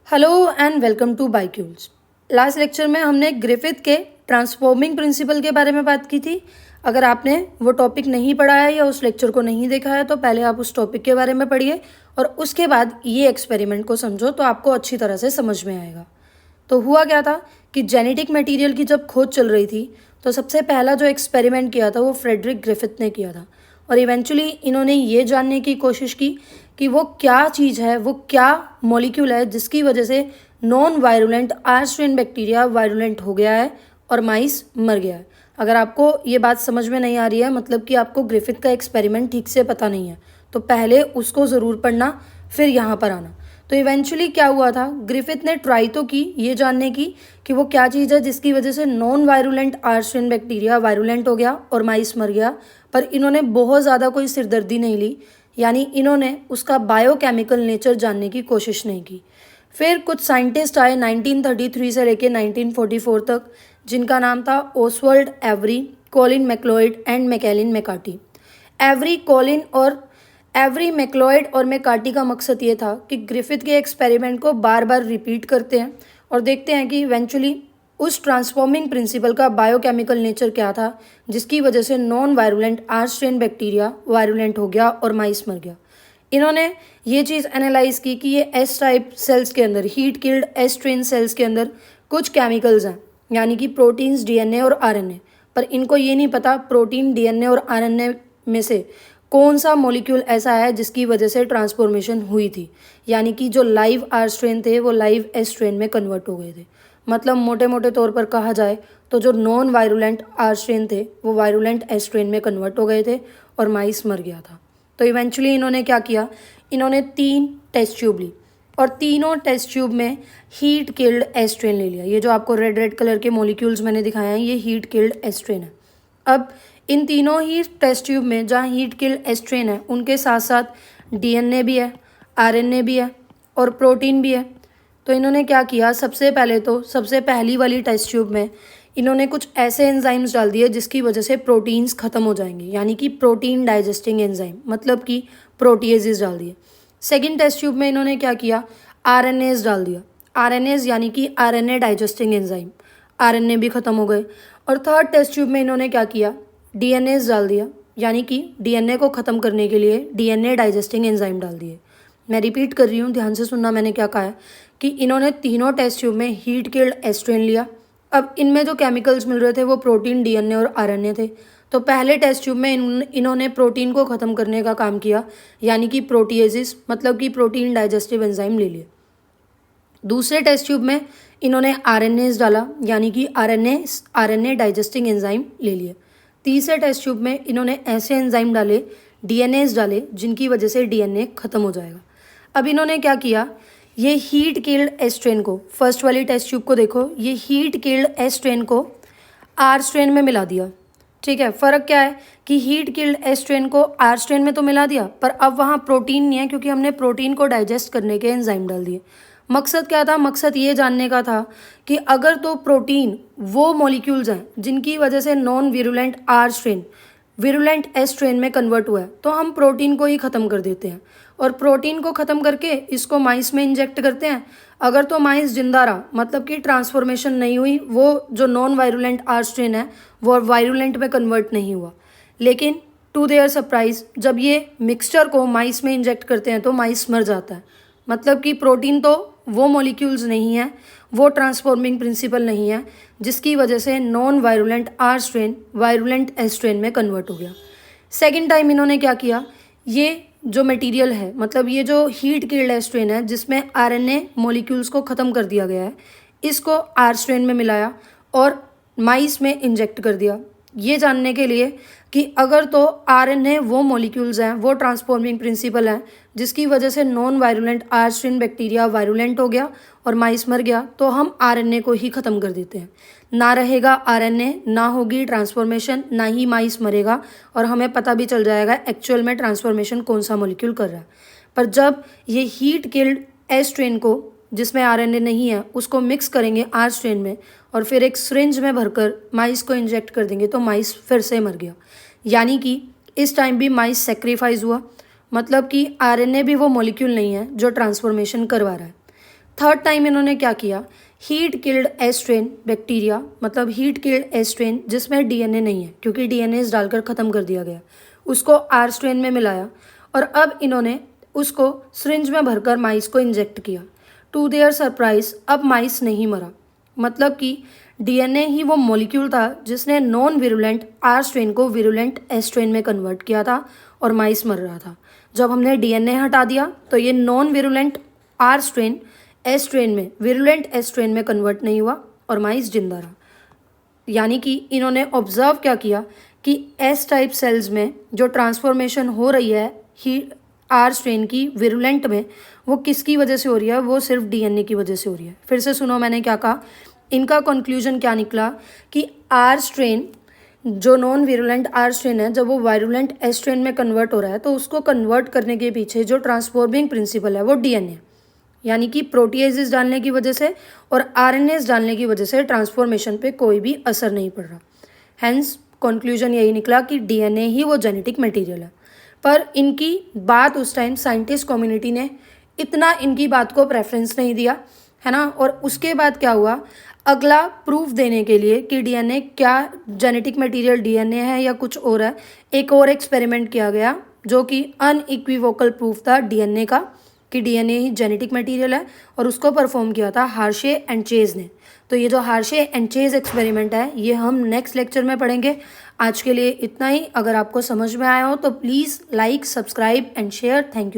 Hello and welcome to बाइक्यूल्स। Last lecture में हमने ग्रिफिथ के ट्रांसफॉर्मिंग प्रिंसिपल के बारे में बात की थी। अगर आपने वो टॉपिक नहीं पढ़ा है या उस लेक्चर को नहीं देखा है तो पहले आप उस टॉपिक के बारे में पढ़िए और उसके बाद ये एक्सपेरिमेंट को समझो तो आपको अच्छी तरह से समझ में आएगा। तो हुआ क्या था कि जेनेटिक मटेरियल की जब खोज चल रही थी तो सबसे पहला जो एक्सपेरिमेंट किया था वो फ्रेडरिक ग्रिफिथ ने किया था और इवेंचुअली इन्होंने ये जानने की कोशिश की कि वो क्या चीज़ है, वो क्या मॉलिक्यूल है जिसकी वजह से non virulent R strain bacteria virulent हो गया है और माइस मर गया है। अगर आपको ये बात समझ में नहीं आ रही है मतलब कि आपको ग्रिफिथ का एक्सपेरिमेंट ठीक से पता नहीं है तो पहले उसको ज़रूर पढ़ना फिर यहाँ पर आना। तो इवेंचुअली क्या हुआ था, ग्रिफिथ ने ट्राई तो की ये जानने की कि वो क्या चीज़ है जिसकी वजह से non virulent R strain bacteria virulent हो गया और माइस मर गया, पर इन्होंने बहुत ज़्यादा कोई सिरदर्दी नहीं ली, यानी इन्होंने उसका बायोकेमिकल नेचर जानने की कोशिश नहीं की। फिर कुछ साइंटिस्ट आए 1933 से लेकर 1944 तक जिनका नाम था Oswald Avery, Colin MacLeod and Maclyn McCarty. Avery MacLeod और मैकार्टी का मकसद ये था कि ग्रिफिथ के एक्सपेरिमेंट को बार बार रिपीट करते हैं और देखते हैं कि इवेंचुअली उस ट्रांसफॉर्मिंग प्रिंसिपल का बायोकेमिकल नेचर क्या था जिसकी वजह से non virulent R strain bacteria virulent हो गया और माइस मर गया। इन्होंने ये चीज़ एनालाइज की कि ये एस टाइप सेल्स के अंदर, heat killed S strain cells के अंदर कुछ केमिकल्स हैं, यानी कि प्रोटीन्स, डीएनए और आरएनए, पर इनको ये नहीं पता प्रोटीन, डीएनए और आरएनए में से कौन सा मॉलिक्यूल ऐसा है जिसकी वजह से ट्रांसफॉर्मेशन हुई थी, यानी कि जो लाइव आर स्ट्रेन थे वो लाइव एस स्ट्रेन में कन्वर्ट हो गए थे। मतलब मोटे मोटे तौर पर कहा जाए तो जो नॉन वायरुलेंट आर स्ट्रेन थे वो वायरुलेंट एस स्ट्रेन में कन्वर्ट हो गए थे और माइस मर गया था। तो इवेंचुअली इन्होंने क्या किया, इन्होंने 3 टेस्ट ट्यूब ली और तीनों टेस्ट ट्यूब में हीट किल्ड एस स्ट्रेन ले लिया। ये जो आपको रेड रेड कलर के मॉलिक्यूल्स मैंने दिखाए हैं ये हीट किल्ड एस स्ट्रेन है। अब इन तीनों ही टेस्ट ट्यूब में जहाँ हीट किल्ड एस स्ट्रेन है उनके साथ साथ डीएनए भी है, आरएनए भी है और प्रोटीन भी है। तो इन्होंने क्या किया, सबसे पहले तो सबसे पहली वाली टेस्ट ट्यूब में इन्होंने कुछ ऐसे एंजाइम्स डाल दिए जिसकी वजह से प्रोटीन्स खत्म हो जाएंगे, यानी कि प्रोटीन डाइजेस्टिंग एंजाइम, मतलब कि प्रोटीएजेस डाल दिए। सेकंड टेस्ट ट्यूब में इन्होंने क्या किया, आरएनएस डाल दिया, आरएनएस यानी कि आरएनए डाइजेस्टिंग एंजाइम, आरएनए भी खत्म हो गए। और थर्ड टेस्ट ट्यूब में इन्होंने क्या किया, डीएनएस डाल दिया, यानी कि डीएनए को ख़त्म करने के लिए डीएनए डाइजेस्टिंग एंजाइम डाल दिए। मैं रिपीट कर रही हूँ, ध्यान से सुनना मैंने क्या कहा है कि इन्होंने तीनों टेस्ट ट्यूब में हीट किल्ड एस स्ट्रेन लिया। अब इनमें जो केमिकल्स मिल रहे थे वो प्रोटीन, डीएनए और आरएनए थे। तो पहले टेस्ट ट्यूब में इन्होंने प्रोटीन को ख़त्म करने का काम किया, यानी कि प्रोटीएजिस, मतलब कि प्रोटीन डाइजेस्टिव एंजाइम ले लिए। दूसरे टेस्ट ट्यूब में इन्होंने आरएनएस डाला, यानी कि आरएनए डाइजेस्टिंग एंजाइम ले लिए। तीसरे टेस्ट ट्यूब में इन्होंने ऐसे एंजाइम डाले, डीएनएस डाले, जिनकी वजह से डीएनए ख़त्म हो जाएगा। अब इन्होंने क्या किया, ये हीट किल्ड एस स्ट्रेन को, फर्स्ट वाली टेस्ट ट्यूब को देखो, ये हीट किल्ड एस स्ट्रेन को आर स्ट्रेन में मिला दिया। ठीक है, फ़र्क क्या है कि हीट किल्ड एस स्ट्रेन को आर स्ट्रेन में तो मिला दिया पर अब वहाँ प्रोटीन नहीं है क्योंकि हमने प्रोटीन को डाइजेस्ट करने के एंजाइम डाल दिए। मकसद क्या था, मकसद ये जानने का था कि अगर तो प्रोटीन वो मॉलिक्यूल्स हैं जिनकी वजह से non virulent R strain virulent S strain में कन्वर्ट हुआ है तो हम प्रोटीन को ही ख़त्म कर देते हैं और प्रोटीन को ख़त्म करके इसको माइस में इंजेक्ट करते हैं। अगर तो माइस जिंदा रहा, मतलब कि ट्रांसफॉर्मेशन नहीं हुई, वो जो नॉन वायरुलेंट आर स्ट्रेन है वो वायरुलेंट में कन्वर्ट नहीं हुआ, लेकिन टू देयर सरप्राइज जब ये मिक्सचर को माइस में इंजेक्ट करते हैं तो माइस मर जाता है। मतलब कि प्रोटीन तो वो मॉलिक्यूल्स नहीं है, वो ट्रांसफॉर्मिंग प्रिंसिपल नहीं है जिसकी वजह से non virulent R strain virulent S strain में कन्वर्ट हो गया। सेकेंड टाइम इन्होंने क्या किया, ये जो मटेरियल है, मतलब ये जो हीट किल्ड एस स्ट्रेन है जिसमें आरएनए मॉलिक्यूल्स को ख़त्म कर दिया गया है, इसको आर स्ट्रेन में मिलाया और माइस में इंजेक्ट कर दिया, ये जानने के लिए कि अगर तो आरएनए वो मॉलिक्यूल्स हैं, वो ट्रांसफॉर्मिंग प्रिंसिपल हैं जिसकी वजह से non virulent R strain bacteria virulent हो गया और माइस मर गया तो हम आरएनए को ही ख़त्म कर देते हैं। ना रहेगा आरएनए, ना होगी ट्रांसफॉर्मेशन, ना ही माइस मरेगा और हमें पता भी चल जाएगा एक्चुअल में ट्रांसफॉर्मेशन कौन सा मॉलिक्यूल कर रहा है। पर जब ये हीट किल्ड एस स्ट्रेन को, जिसमें आरएनए नहीं है, उसको मिक्स करेंगे आर स्ट्रेन में और फिर एक सिरिंज में भरकर माइस को इंजेक्ट कर देंगे तो माइस फिर से मर गया, यानी कि इस टाइम भी माइस सेक्रीफाइस हुआ। मतलब कि आरएनए भी वो मॉलिक्यूल नहीं है जो ट्रांसफॉर्मेशन करवा रहा है। थर्ड टाइम इन्होंने क्या किया, heat killed a strain bacteria, मतलब हीट किल्ड ए स्ट्रेन जिसमें डीएनए नहीं है क्योंकि डीएनए डालकर ख़त्म कर दिया गया, उसको आर स्ट्रेन में मिलाया और अब इन्होंने उसको सिरिंज में भरकर माइस को इंजेक्ट किया। टू देयर सरप्राइज अब माइस नहीं मरा, मतलब कि डीएनए ही वो मॉलिक्यूल था जिसने नॉन विरुलेंट आर स्ट्रेन को विरुलेंट एस स्ट्रेन में कन्वर्ट किया था और माइस मर रहा था। जब हमने डीएनए हटा दिया तो ये non virulent R strain S strain में विरुलेंट एस स्ट्रेन में कन्वर्ट नहीं हुआ और माइस जिंदा रहा। यानी कि इन्होंने ऑब्जर्व क्या किया कि एस टाइप सेल्स में जो ट्रांसफॉर्मेशन हो रही है ही आर स्ट्रेन की विरुलेंट में, वो किसकी वजह से हो रही है, वो सिर्फ डीएनए की वजह से हो रही है। फिर से सुनो मैंने क्या कहा, इनका कंक्लूजन क्या निकला कि आर स्ट्रेन जो नॉन विरुलेंट आर स्ट्रेन है, जब वो वायरुलेंट एस स्ट्रेन में कन्वर्ट हो रहा है तो उसको कन्वर्ट करने के पीछे जो ट्रांसफॉर्मिंग प्रिंसिपल है वो डीएनए, यानी कि प्रोटीएजेस डालने की वजह से और आरएनएस डालने की वजह से ट्रांसफॉर्मेशन पे कोई भी असर नहीं पड़ रहा। हैंस कंक्लूजन यही निकला कि डीएनए ही वो जेनेटिक मटेरियल है। पर इनकी बात उस टाइम साइंटिस्ट कम्युनिटी ने इतना इनकी बात को प्रेफरेंस नहीं दिया, है ना। और उसके बाद क्या हुआ, अगला प्रूफ देने के लिए कि डीएनए क्या जेनेटिक मटेरियल डीएनए है या कुछ और है, एक और एक्सपेरिमेंट किया गया जो कि अनइक्विवोकल प्रूफ था डीएनए का कि डीएनए ही जेनेटिक मटेरियल है, और उसको परफॉर्म किया था हार्शे एंड चेज ने। तो ये जो हार्शे एंड चेज एक्सपेरिमेंट है ये हम नेक्स्ट लेक्चर में पढ़ेंगे। आज के लिए इतना ही। अगर आपको समझ में आया हो तो please like, subscribe and share. Thank you.